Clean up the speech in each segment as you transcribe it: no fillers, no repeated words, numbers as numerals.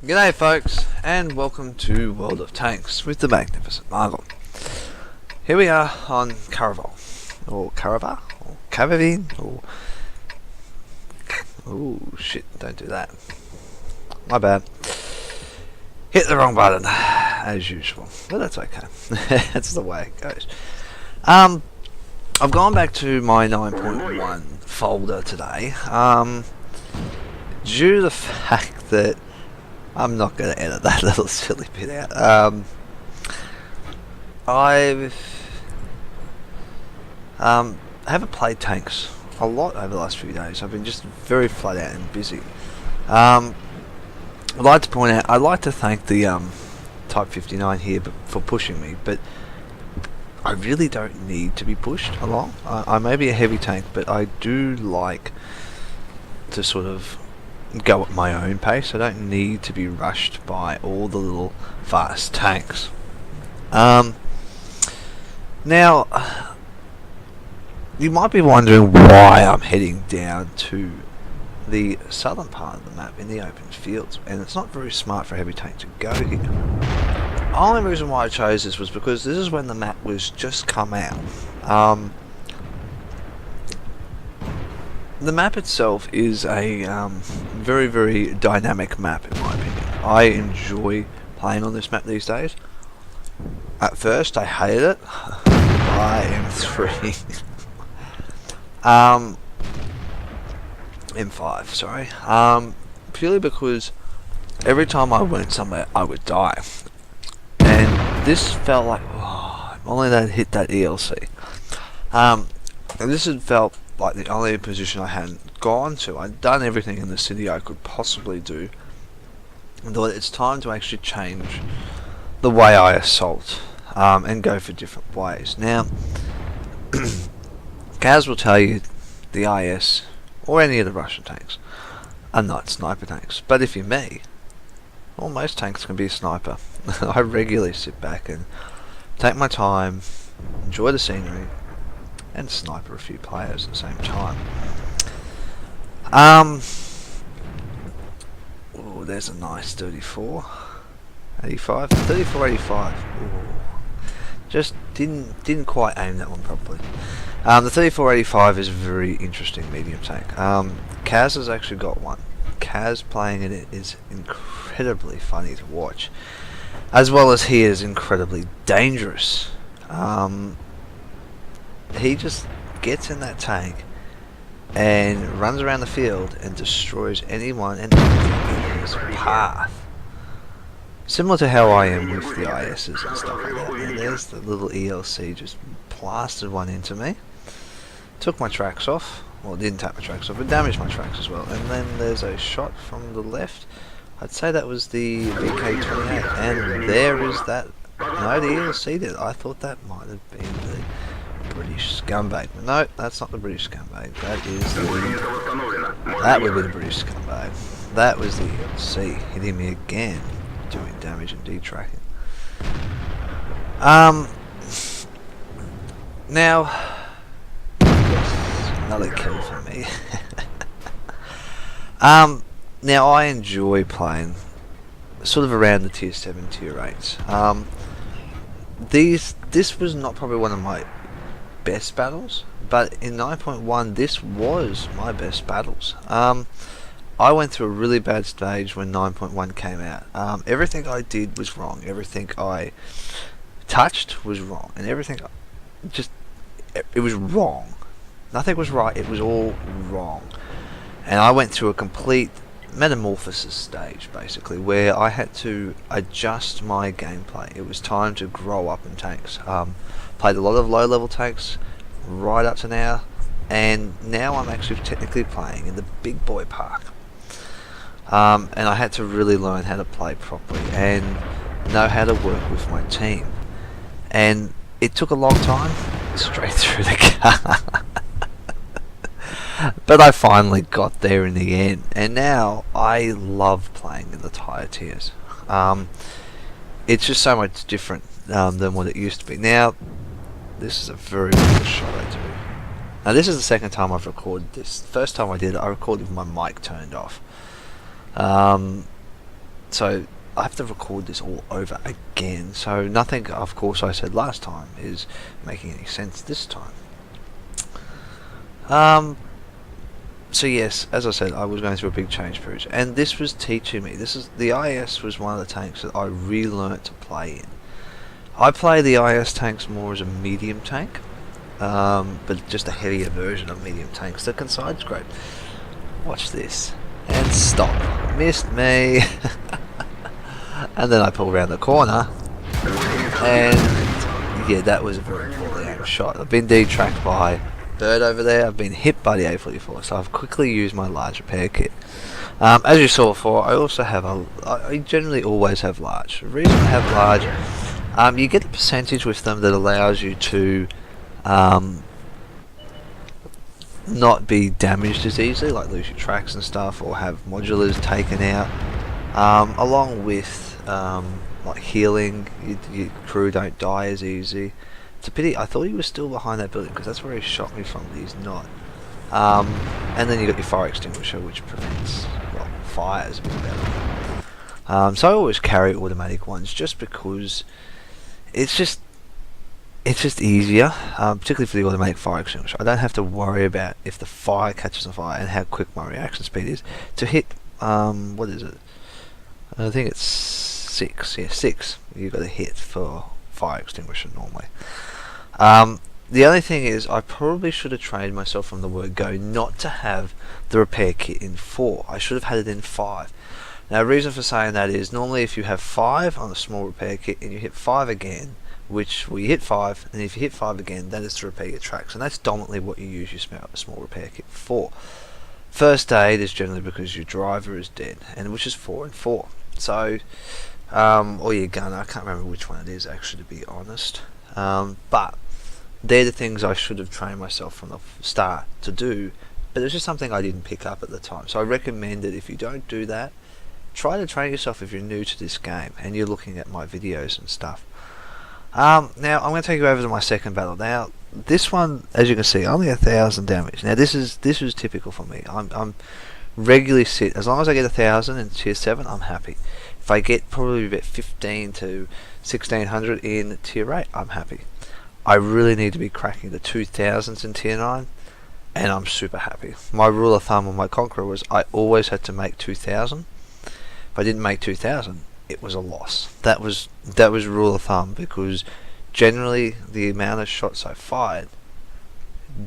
G'day folks, and welcome to World of Tanks with the magnificent Margon. Here we are on Caraval, or Caravar, or Caravine, or... Oh shit, don't do that. My bad. Hit the wrong button, as usual, but that's okay. That's the way it goes. I've gone back to my 9.1 folder today, due to the fact that I'm not going to edit that little silly bit out. I haven't played tanks a lot over the last few days. I've been just very flat out and busy. I'd like to point out, I'd like to thank the Type 59 here for pushing me, but I really don't need to be pushed along. I may be a heavy tank, but I do like to sort of go at my own pace. I don't need to be rushed by all the little fast tanks. Now, you might be wondering why I'm heading down to the southern part of the map in the open fields, and it's not very smart for a heavy tank to go here. The only reason why I chose this was because this is when the map was just come out. The map itself is a very, very dynamic map in my opinion. I enjoy playing on this map these days. At first I hated it. I am 3. M5, sorry. Purely because every time I went somewhere I would die. And this felt like, oh, if only they'd hit that ELC. And this had felt like the only position I hadn't gone to. I'd done everything in the city I could possibly do, and thought it's time to actually change the way I assault, and go for different ways. Now, Kaz will tell you the IS or any of the Russian tanks are not sniper tanks, but if you're me, well, most tanks can be a sniper. I regularly sit back and take my time, enjoy the scenery, and sniper a few players at the same time. Oh, there's a nice 3485. 3485. Just didn't quite aim that one properly. The 3485 is a very interesting medium tank. Kaz has actually got one. Kaz playing in it is incredibly funny to watch, as well as he is incredibly dangerous. He just gets in that tank and runs around the field and destroys anyone and everything in his path. Similar to how I am with the ISs and stuff like that. And there's the little ELC just blasted one into me. Took my tracks off. Well, it didn't take my tracks off, but damaged my tracks as well. And then there's a shot from the left. I'd say that was the VK-28. And there is that. No, the ELC did. I thought that might have been the British scumbag. No, that's not the British scumbag. That is the... That would be the British scumbag. That was the ELC hitting me again, doing damage and detracking. Now, yes, another kill for me. Now I enjoy playing sort of around the tier 7, tier 8s. This was not probably one of my best battles, but in 9.1 this was my best battles. I went through a really bad stage when 9.1 came out. Everything I did was wrong, everything I touched was wrong, and everything just, it was wrong. Nothing was right, it was all wrong. And I went through a complete metamorphosis stage, basically, where I had to adjust my gameplay. It was time to grow up in tanks. Played a lot of low level tanks right up to now, and now I'm actually technically playing in the big boy park. And I had to really learn how to play properly and know how to work with my team. And it took a long time, straight through the car. But I finally got there in the end, and now I love playing in the higher tiers. It's just so much different than what it used to be. Now, this is a very good shot I do. Now this is the second time I've recorded this. The first time I did it, I recorded with my mic turned off. So I have to record this all over again. So nothing, of course, I said last time is making any sense this time. So yes, as I said, I was going through a big change period, and this was teaching me. The IS was one of the tanks that I relearnt to play in. I play the IS tanks more as a medium tank, but just a heavier version of medium tanks that can side scrape. Watch this. And stop. Missed me. And then I pull around the corner. And yeah, that was a very poorly aimed shot. I've been detracked by bird over there. I've been hit by the A44, so I've quickly used my large repair kit. As you saw before, I also have I generally always have large. The reason I have large, you get a percentage with them that allows you to not be damaged as easily, like lose your tracks and stuff, or have modulars taken out, along with like healing. Your crew don't die as easy. It's a pity. I thought he was still behind that building because that's where he shot me from, but he's not. And then you got your fire extinguisher, which prevents, well, fires a bit better. So I always carry automatic ones just because it's just easier, particularly for the automatic fire extinguisher. I don't have to worry about if the fire catches on fire and how quick my reaction speed is to hit. What is it? I think it's 6. Yeah, 6. You've got to hit for fire extinguisher normally. The only thing is, I probably should have trained myself from the word go not to have the repair kit in 4. I should have had it in 5. Now, the reason for saying that is normally if you have 5 on a small repair kit and you hit 5 again, which you hit 5, and if you hit 5 again, that is to repair your tracks, and that's dominantly what you use your small repair kit for. First aid is generally because your driver is dead, and which is 4 and 4. So, or your gunner, I can't remember which one it is actually, to be honest. But they're the things I should have trained myself from the start to do, but it was just something I didn't pick up at the time. So I recommend that if you don't do that, try to train yourself if you're new to this game and you're looking at my videos and stuff. Now I'm going to take you over to my second battle. Now this one, as you can see, only 1,000 damage. Now this is typical for me. I'm regularly sit as long as I get 1,000 in tier 7, I'm happy. If I get probably about 15 to 1,600 in tier 8, I'm happy. I really need to be cracking the 2,000s in tier 9, and I'm super happy. My rule of thumb on my Conqueror was I always had to make 2,000. If I didn't make 2,000, it was a loss. That was rule of thumb, because generally the amount of shots I fired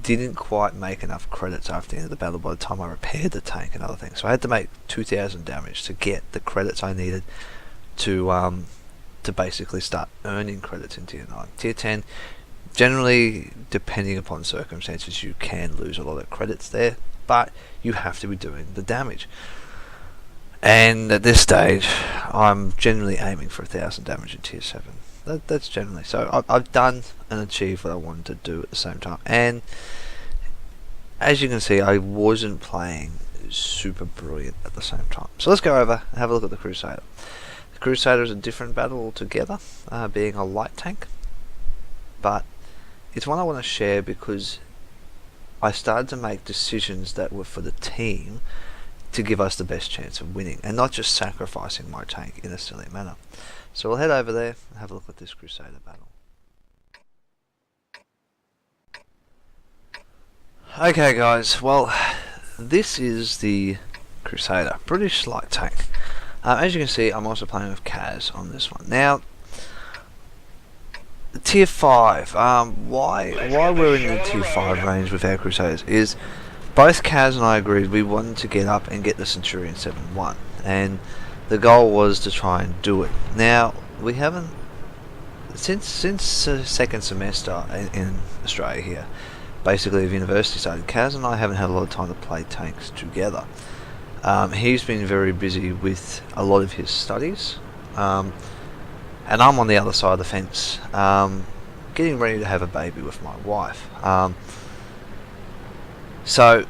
didn't quite make enough credits after the end of the battle by the time I repaired the tank and other things. So I had to make 2,000 damage to get the credits I needed to basically start earning credits in tier 9. Tier 10, generally, depending upon circumstances, you can lose a lot of credits there, but you have to be doing the damage. And at this stage, I'm generally aiming for 1,000 damage in tier 7. That's generally so. I've done and achieved what I wanted to do at the same time. And as you can see, I wasn't playing super brilliant at the same time. So let's go over and have a look at the Crusader. The Crusader is a different battle altogether, being a light tank. But it's one I want to share because I started to make decisions that were for the team to give us the best chance of winning, and not just sacrificing my tank in a silly manner. So we'll head over there and have a look at this Crusader battle. Okay guys, well, this is the Crusader, British light tank. As you can see, I'm also playing with Kaz on this one. Now, tier 5, why we're in the tier 5 range with our Crusaders is both Kaz and I agreed we wanted to get up and get the Centurion 7-1, and the goal was to try and do it. Now, we haven't, since second semester in Australia here, basically if university started, Kaz and I haven't had a lot of time to play tanks together. He's been very busy with a lot of his studies, and I'm on the other side of the fence, getting ready to have a baby with my wife. So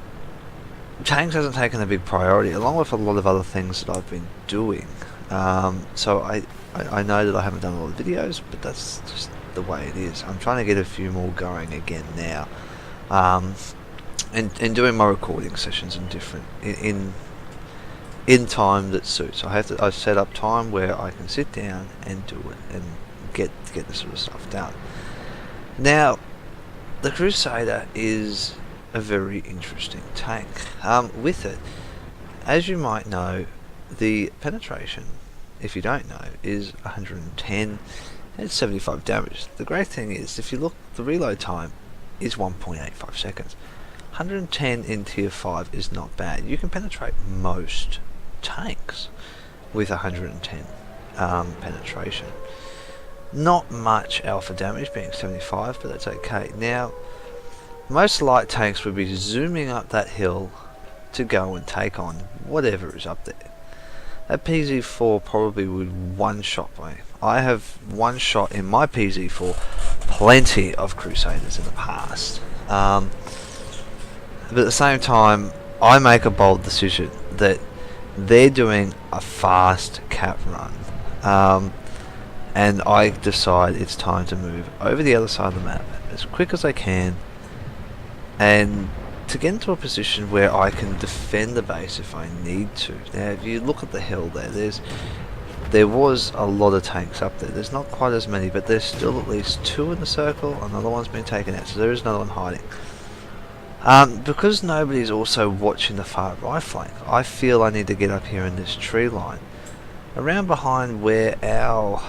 tanks hasn't taken a big priority, along with a lot of other things that I've been doing. So I know that I haven't done a lot of videos, but that's just the way it is. I'm trying to get a few more going again now, and doing my recording sessions in different in time that suits. I set up time where I can sit down and do it and get this sort of stuff done. Now, the Crusader is a very interesting tank. With it, as you might know, the penetration, if you don't know, is 110 and 75 damage. The great thing is, if you look, the reload time is 1.85 seconds. 110 in tier 5 is not bad. You can penetrate most tanks with 110 penetration. Not much alpha damage, being 75, but that's okay. Now, most light tanks would be zooming up that hill to go and take on whatever is up there. That PZ4 probably would one-shot me. I have one-shot in my PZ4 plenty of Crusaders in the past. But at the same time, I make a bold decision that they're doing a fast cap run. And I decide it's time to move over the other side of the map as quick as I can, and to get into a position where I can defend the base if I need to. Now, if you look at the hill there was a lot of tanks up there. There's not quite as many, but there's still at least 2 in the circle. Another one's been taken out, so there is another one hiding. Because nobody's also watching the far right flank, I feel I need to get up here in this tree line, around behind where our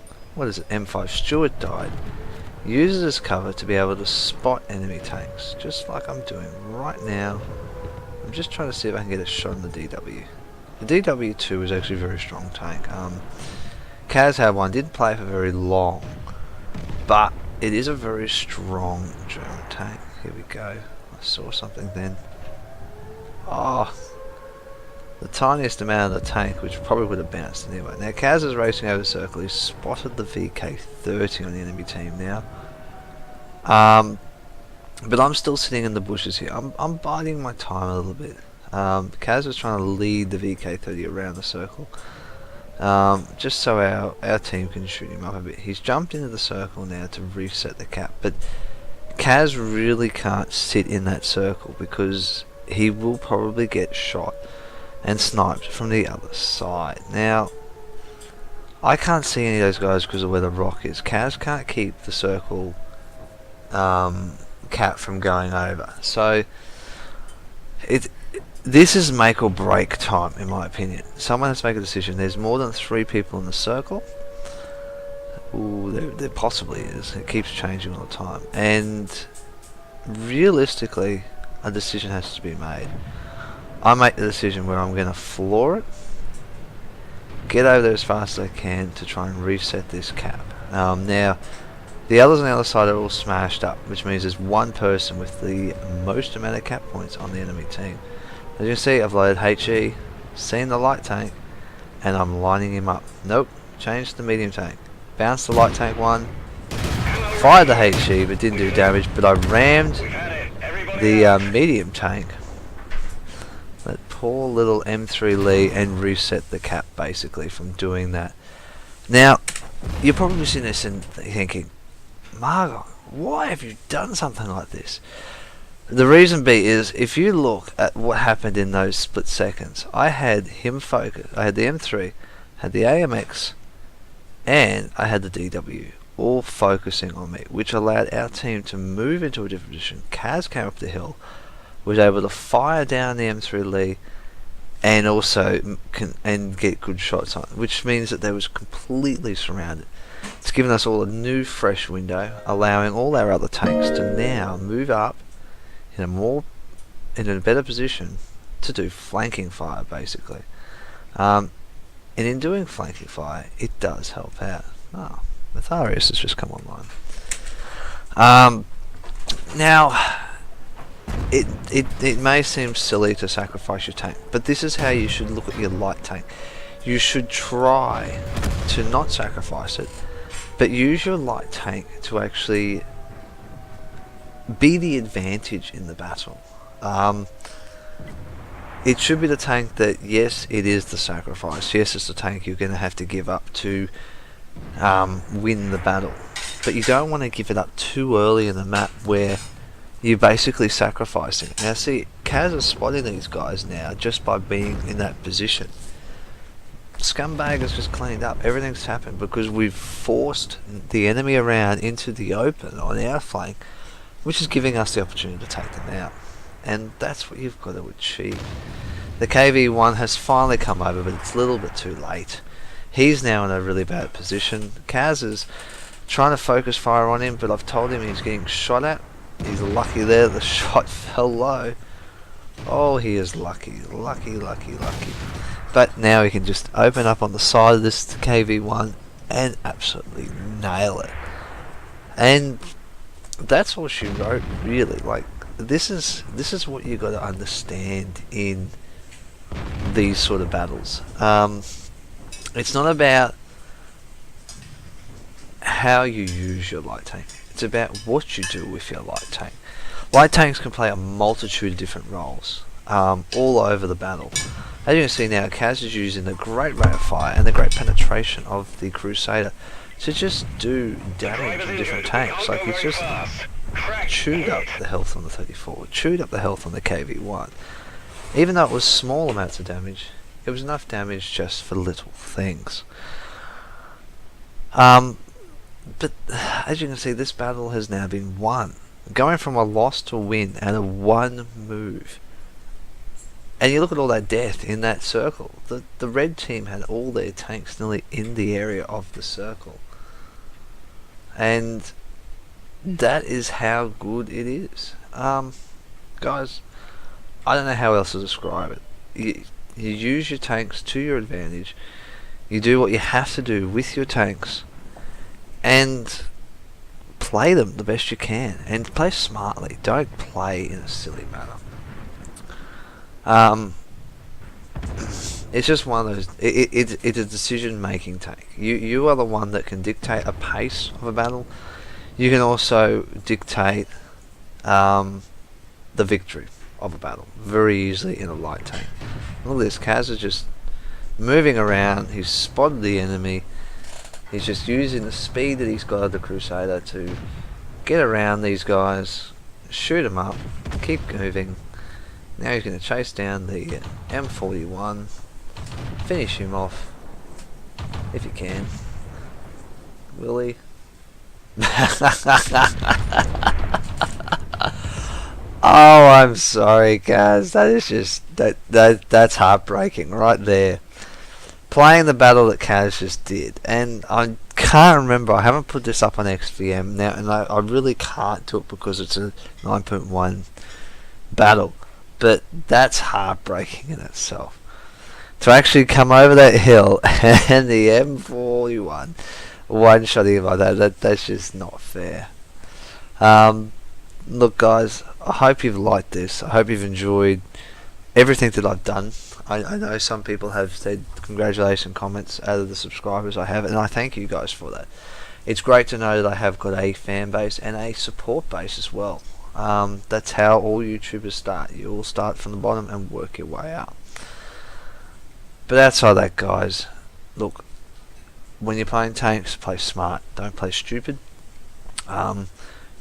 M5 Stewart died. Use it as cover to be able to spot enemy tanks, just like I'm doing right now. I'm just trying to see if I can get a shot on the DW. The DW2 is actually a very strong tank. Kaz had one, didn't play for very long, but it is a very strong German tank. Here we go. I saw something then. Oh, the tiniest amount of the tank, which probably would have bounced anyway. Now Kaz is racing over the circle. He's spotted the VK30 on the enemy team now. But I'm still sitting in the bushes here. I'm biding my time a little bit. Kaz is trying to lead the VK30 around the circle, just so our team can shoot him up a bit. He's jumped into the circle now to reset the cap, but Kaz really can't sit in that circle because he will probably get shot and sniped from the other side. Now, I can't see any of those guys because of where the rock is. Kaz can't keep the circle cap from going over. So, this is make or break time, in my opinion. Someone has to make a decision. There's more than 3 people in the circle. Ooh, there possibly is. It keeps changing all the time. And realistically, a decision has to be made. I make the decision where I'm going to floor it, get over there as fast as I can to try and reset this cap. Now, the others on the other side are all smashed up, which means there's one person with the most amount of cap points on the enemy team. As you can see, I've loaded HE, seen the light tank, and I'm lining him up. Nope, changed the medium tank. Bounced the light tank one, fired the HE but didn't do damage, but I rammed the medium tank. That poor little M3 Lee, and reset the cap basically from doing that. Now, you're probably sitting there thinking, Margon, why have you done something like this? The reason be is, if you look at what happened in those split seconds, I had him focus. I had the M3, had the AMX, and I had the DW all focusing on me, which allowed our team to move into a different position. Kaz came up the hill, was able to fire down the M3 Lee, and also get good shots on it, which means that they was completely surrounded. It's given us all a new fresh window, allowing all our other tanks to now move up in a better position to do flanking fire, basically. And in doing flanking fire, it does help out. Oh, Matharius has just come online. Now, it may seem silly to sacrifice your tank, but this is how you should look at your light tank. You should try to not sacrifice it, but use your light tank to actually be the advantage in the battle. It should be the tank that, yes, it is the sacrifice. Yes, it's the tank you're going to have to give up to win the battle. But you don't want to give it up too early in the map where you're basically sacrificing. Now see, Kaz is spotting these guys now just by being in that position. Scumbag has just cleaned up. Everything's happened because we've forced the enemy around into the open on our flank, which is giving us the opportunity to take them out. And that's what you've got to achieve. The KV-1 has finally come over, but it's a little bit too late. He's now in a really bad position. Kaz is trying to focus fire on him, but I've told him he's getting shot at. He's lucky there, the shot fell low. Oh, he is lucky. Lucky. But now he can just open up on the side of this KV-1 and absolutely nail it. And that's all she wrote, really. Like, this is what you got to understand in these sort of battles. It's not about how you use your light tank. It's about what you do with your light tank. Light tanks can play a multitude of different roles all over the battle. As you can see now, Kaz is using the great rate of fire and the great penetration of the Crusader to just do damage on different tanks. Like, he's just chewed up the health on the 34, chewed up the health on the KV-1. Even though it was small amounts of damage, it was enough damage just for little things. But as you can see, this battle has now been won. Going from a loss to a win and a one move. And you look at all that death in that circle. The red team had all their tanks nearly in the area of the circle. And that is how good it is. Guys, I don't know how else to describe it. You use your tanks to your advantage. You do what you have to do with your tanks. And play them the best you can. And play smartly. Don't play in a silly manner. It's just one of those. It's a decision-making tank. You are the one that can dictate a pace of a battle. You can also dictate the victory of a battle very easily in a light tank. Look at this. Kaz is just moving around. He's spotted the enemy. He's just using the speed that he's got of the Crusader to get around these guys, shoot them up, keep moving. Now he's going to chase down the M41, finish him off, if he can. Will he? Oh, I'm sorry, guys. That is just that's heartbreaking right there. Playing the battle that Kaz just did, and I can't remember. I haven't put this up on XVM now, and I really can't do it because it's a 9.1 battle. But that's heartbreaking in itself. To actually come over that hill and the M41 one-shot him like that's just not fair. Look, guys, I hope you've liked this. I hope you've enjoyed everything that I've done. I know some people have said congratulations comments out of the subscribers I have, and I thank you guys for that. It's great to know that I have got a fan base and a support base as well. That's how all YouTubers start. You all start from the bottom and work your way up. But outside that, guys, look, when you're playing tanks, play smart. Don't play stupid.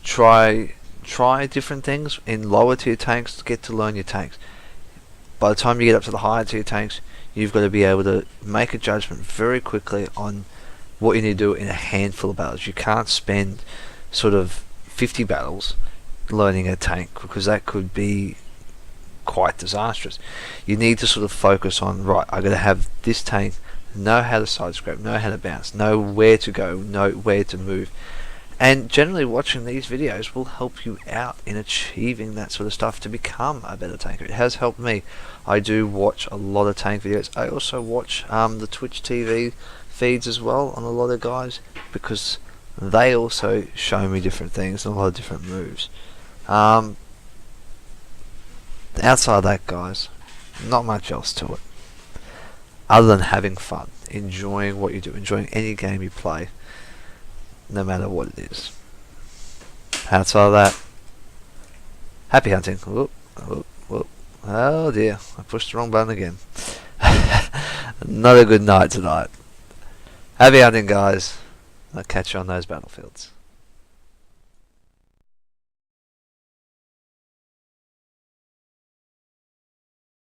Try different things in lower tier tanks to get to learn your tanks. By the time you get up to the higher tier tanks, you've got to be able to make a judgment very quickly on what you need to do in a handful of battles. You can't spend sort of 50 battles learning a tank, because that could be quite disastrous. You need to sort of focus on, right, I got to have this tank, know how to side scrape, know how to bounce, know where to go, know where to move. And generally watching these videos will help you out in achieving that sort of stuff to become a better tanker. It has helped me. I do watch a lot of tank videos. I also watch the Twitch TV feeds as well on a lot of guys, because they also show me different things and a lot of different moves. Outside of that, guys, not much else to it other than having fun, enjoying what you do, enjoying any game you play, no matter what it is. Outside of that, happy hunting. Whoop, whoop, whoop. Oh dear, I pushed the wrong button again. Not a good night tonight. Happy hunting, guys. I'll catch you on those battlefields.